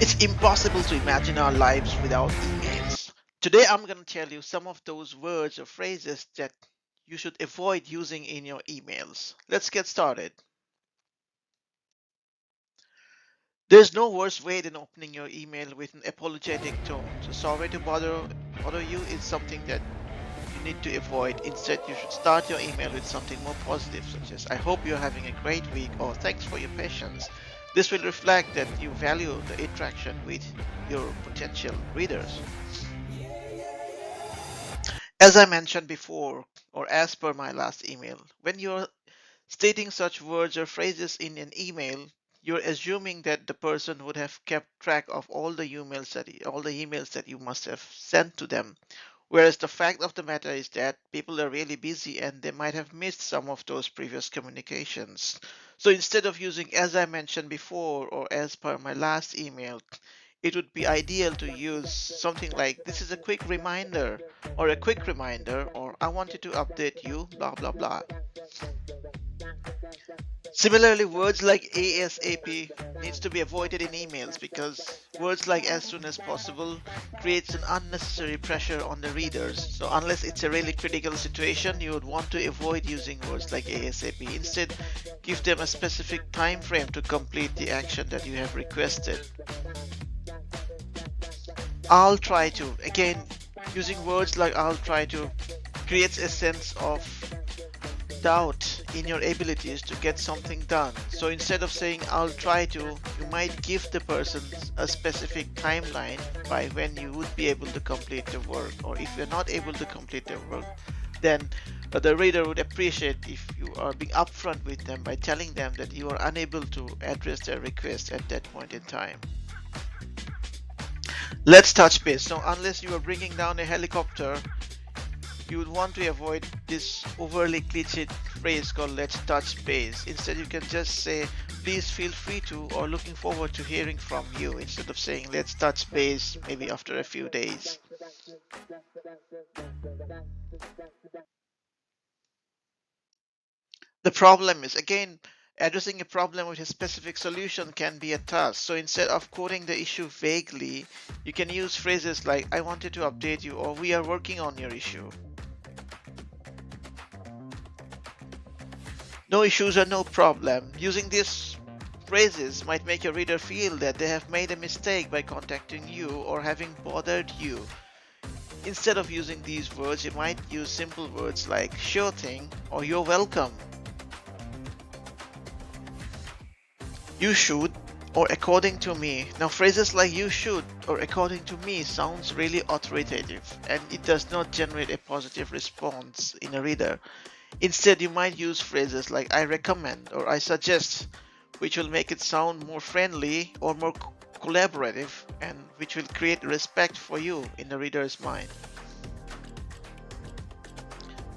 It's impossible to imagine our lives without emails. Today, I'm going to tell you some of those words or phrases that you should avoid using in your emails. Let's get started. There's no worse way than opening your email with an apologetic tone. So sorry to bother you is something that you need to avoid. Instead, you should start your email with something more positive, such as I hope you're having a great week or thanks for your patience. This will reflect that you value the interaction with your potential readers. As I mentioned before, or as per my last email, when you're stating such words or phrases in an email, you're assuming that the person would have kept track of all the emails that you must have sent to them. Whereas the fact of the matter is that people are really busy and they might have missed some of those previous communications. So instead of using as I mentioned before or as per my last email, it would be ideal to use something like this is a quick reminder or a quick reminder or I wanted to update you, blah blah blah. Similarly, words like ASAP needs to be avoided in emails because words like as soon as possible creates an unnecessary pressure on the readers. So unless it's a really critical situation, you would want to avoid using words like ASAP. Instead, give them a specific time frame to complete the action that you have requested. I'll try to. Again, using words like I'll try to creates a sense of doubt in your abilities to get something done. So instead of saying I'll try to, you might give the person a specific timeline by when you would be able to complete the work. Or if you're not able to complete the work, then the reader would appreciate if you are being upfront with them by telling them that you are unable to address their request at that point in time. Let's touch base. So unless you are bringing down a helicopter, you would want to avoid this overly cliched phrase called let's touch base. Instead, you can just say please feel free to or looking forward to hearing from you instead of saying let's touch base maybe after a few days. The problem is, again, addressing a problem with a specific solution can be a task. So instead of quoting the issue vaguely, you can use phrases like I wanted to update you or we are working on your issue. No issues are no problem. Using these phrases might make your reader feel that they have made a mistake by contacting you or having bothered you. Instead of using these words, you might use simple words like sure thing or you're welcome. You should or according to me. Now phrases like you should or according to me sounds really authoritative and it does not generate a positive response in a reader. Instead, you might use phrases like I recommend or I suggest, which will make it sound more friendly or more collaborative and which will create respect for you in the reader's mind.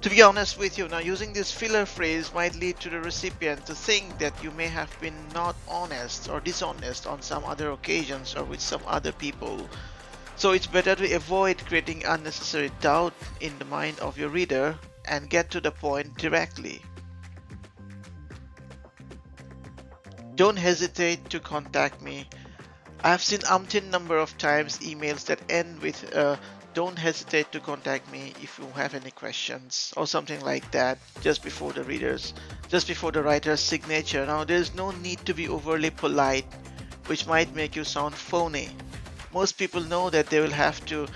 To be honest with you, now using this filler phrase might lead to the recipient to think that you may have been not honest or dishonest on some other occasions or with some other people. So it's better to avoid creating unnecessary doubt in the mind of your reader and get to the point directly. Don't hesitate to contact me. I've seen umpteen number of times emails that end with don't hesitate to contact me if you have any questions or something like that just before the writer's signature. Now there's no need to be overly polite, which might make you sound phony. Most people know that they will have to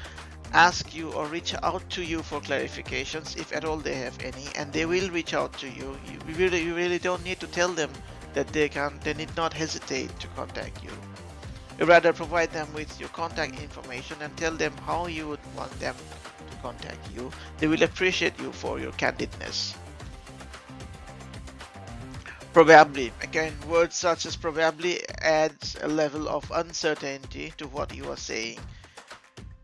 ask you or reach out to you for clarifications if at all they have any, and they will reach out to you. You really don't need to tell them that they need not hesitate to contact you. You rather provide them with your contact information and tell them how you would want them to contact you. They will appreciate you for your candidness. Probably, again, words such as probably adds a level of uncertainty to what you are saying.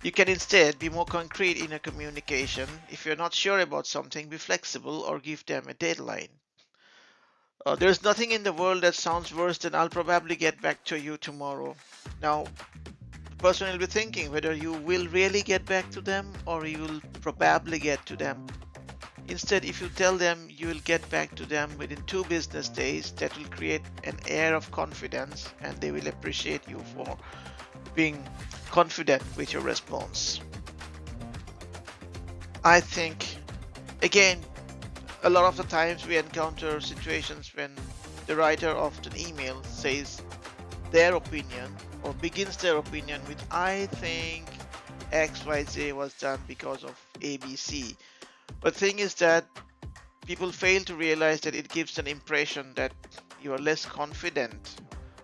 You can instead be more concrete in your communication. If you're not sure about something, be flexible or give them a deadline. There's nothing in the world that sounds worse than I'll probably get back to you tomorrow. Now, the person will be thinking whether you will really get back to them or you will probably get to them Instead, if you tell them you will get back to them within 2 business days, that will create an air of confidence and they will appreciate you for being confident with your response. I think, again, a lot of the times we encounter situations when the writer of an email says their opinion or begins their opinion with, I think XYZ was done because of ABC. But the thing is that people fail to realize that it gives an impression that you are less confident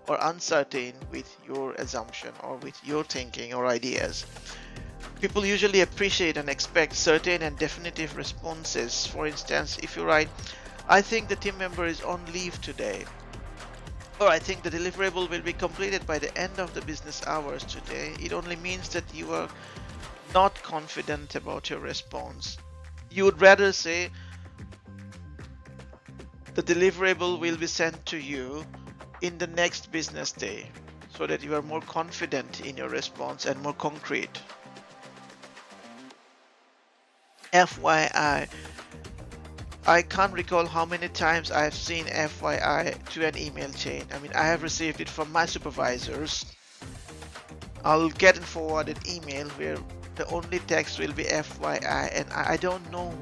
or uncertain with your assumption or with your thinking or ideas. People usually appreciate and expect certain and definitive responses. For instance, if you write, I think the team member is on leave today, or I think the deliverable will be completed by the end of the business hours today, it only means that you are not confident about your response. You would rather say, the deliverable will be sent to you in the next business day, so that you are more confident in your response and more concrete. FYI, I can't recall how many times I've seen FYI to an email chain. I mean, I have received it from my supervisors. I'll get and forward an email where the only text will be FYI, and I don't know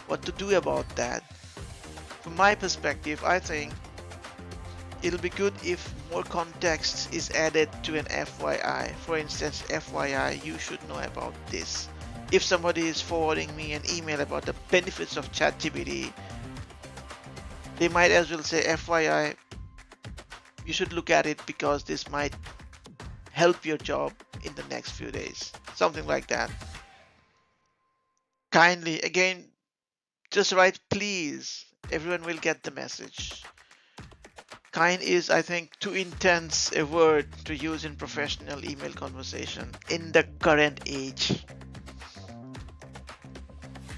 what to do about that. From my perspective, I think it'll be good if more context is added to an FYI. For instance, FYI, you should know about this. If somebody is forwarding me an email about the benefits of ChatGPT, they might as well say, FYI, you should look at it because this might help your job in the next few days. Something like that. Kindly, again, just write please. Everyone will get the message. Kind is, I think, too intense a word to use in professional email conversation in the current age.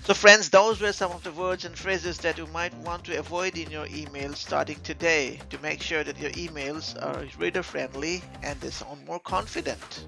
So friends, those were some of the words and phrases that you might want to avoid in your emails starting today to make sure that your emails are reader friendly and they sound more confident.